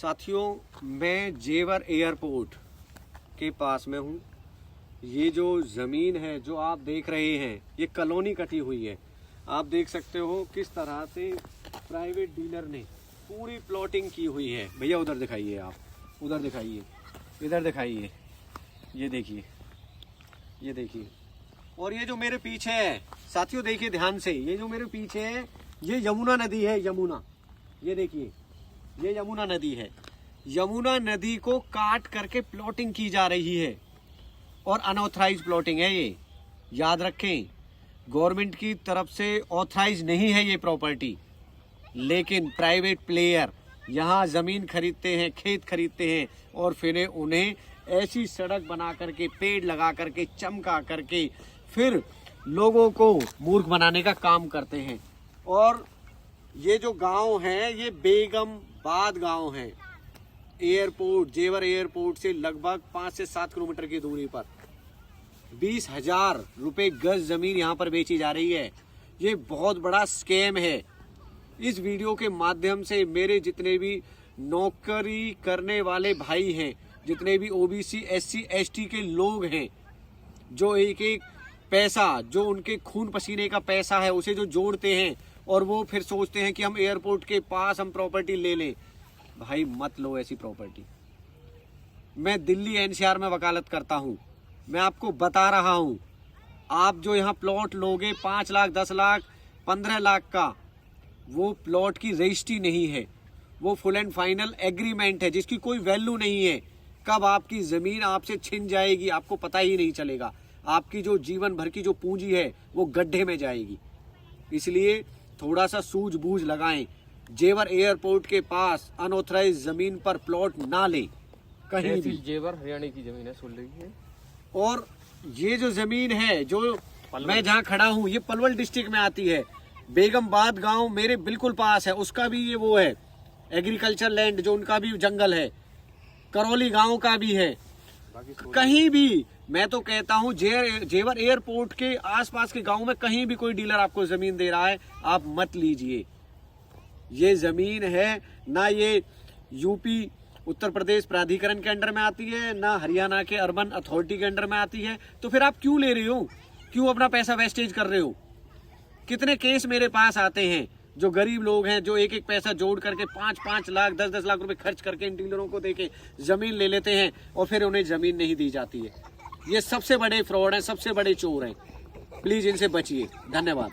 साथियों, मैं जेवर एयरपोर्ट के पास में हूँ। ये जो ज़मीन है जो आप देख रहे हैं, ये कॉलोनी कटी हुई है। आप देख सकते हो किस तरह से प्राइवेट डीलर ने पूरी प्लॉटिंग की हुई है। भैया उधर दिखाइए, आप उधर दिखाइए, इधर दिखाइए, ये देखिए, ये देखिए। और ये जो मेरे पीछे है साथियों, देखिए ध्यान से, ये जो मेरे पीछे है ये यमुना नदी है। यमुना, ये देखिए, ये यमुना नदी है। यमुना नदी को काट करके प्लॉटिंग की जा रही है और अनऑथराइज प्लॉटिंग है ये, याद रखें। गवर्नमेंट की तरफ से ऑथराइज नहीं है ये प्रॉपर्टी, लेकिन प्राइवेट प्लेयर यहाँ जमीन खरीदते हैं, खेत खरीदते हैं और फिर उन्हें ऐसी सड़क बना करके, पेड़ लगा करके, चमका करके फिर लोगों को मूर्ख बनाने का काम करते हैं। और ये जो गांव है ये बेगमबाद गांव है, एयरपोर्ट, जेवर एयरपोर्ट से लगभग 5 से 7 किलोमीटर की दूरी पर। 20,000 रुपए गज जमीन यहाँ पर बेची जा रही है। ये बहुत बड़ा स्कैम है। इस वीडियो के माध्यम से मेरे जितने भी नौकरी करने वाले भाई हैं, जितने भी ओबीसी, एससी, एसटी के लोग हैं, जो एक एक पैसा, जो उनके खून पसीने का पैसा है, उसे जो जोड़ते हैं और वो फिर सोचते हैं कि हम एयरपोर्ट के पास हम प्रॉपर्टी ले लें, भाई मत लो ऐसी प्रॉपर्टी। मैं दिल्ली एनसीआर में वकालत करता हूं, मैं आपको बता रहा हूं, आप जो यहाँ प्लॉट लोगे 5 लाख, 10 लाख, 15 लाख का, वो प्लॉट की रजिस्ट्री नहीं है, वो फुल एंड फाइनल एग्रीमेंट है जिसकी कोई वैल्यू नहीं है। कब आपकी जमीन आपसे छिन जाएगी आपको पता ही नहीं चलेगा। आपकी जो जीवन भर की जो पूंजी है वो गड्ढे में जाएगी। इसलिए थोड़ा सा सूझबूझ लगाएं। जेवर एयरपोर्ट के पास अनऑथराइज जमीन पर प्लॉट ना लें कहीं भी। जेवर हरियाणा की जमीन है, सुन लीजिए। और ये जो जमीन है जो मैं जहाँ खड़ा हूँ, ये पलवल डिस्ट्रिक्ट में आती है। बेगमबाद गांव मेरे बिल्कुल पास है, उसका भी ये वो है एग्रीकल्चर लैंड, जो उनका भी जंगल है। करौली गांव का भी है। कहीं भी मैं तो कहता हूँ जेवर एयरपोर्ट के आसपास के गांव में कहीं भी कोई डीलर आपको जमीन दे रहा है, आप मत लीजिए। ये जमीन है ना, ये यूपी उत्तर प्रदेश प्राधिकरण के अंडर में आती है, ना हरियाणा के अर्बन अथॉरिटी के अंडर में आती है। तो फिर आप क्यों ले रहे हो, क्यों अपना पैसा वेस्टेज कर रहे हो? कितने केस मेरे पास आते हैं, जो गरीब लोग हैं, जो एक एक पैसा जोड़ करके 5-5 लाख, 10-10 लाख रुपए खर्च करके इन डीलरों को देके जमीन ले लेते हैं और फिर उन्हें जमीन नहीं दी जाती है। ये सबसे बड़े फ्रॉड हैं, सबसे बड़े चोर हैं। प्लीज इनसे बचिए। धन्यवाद।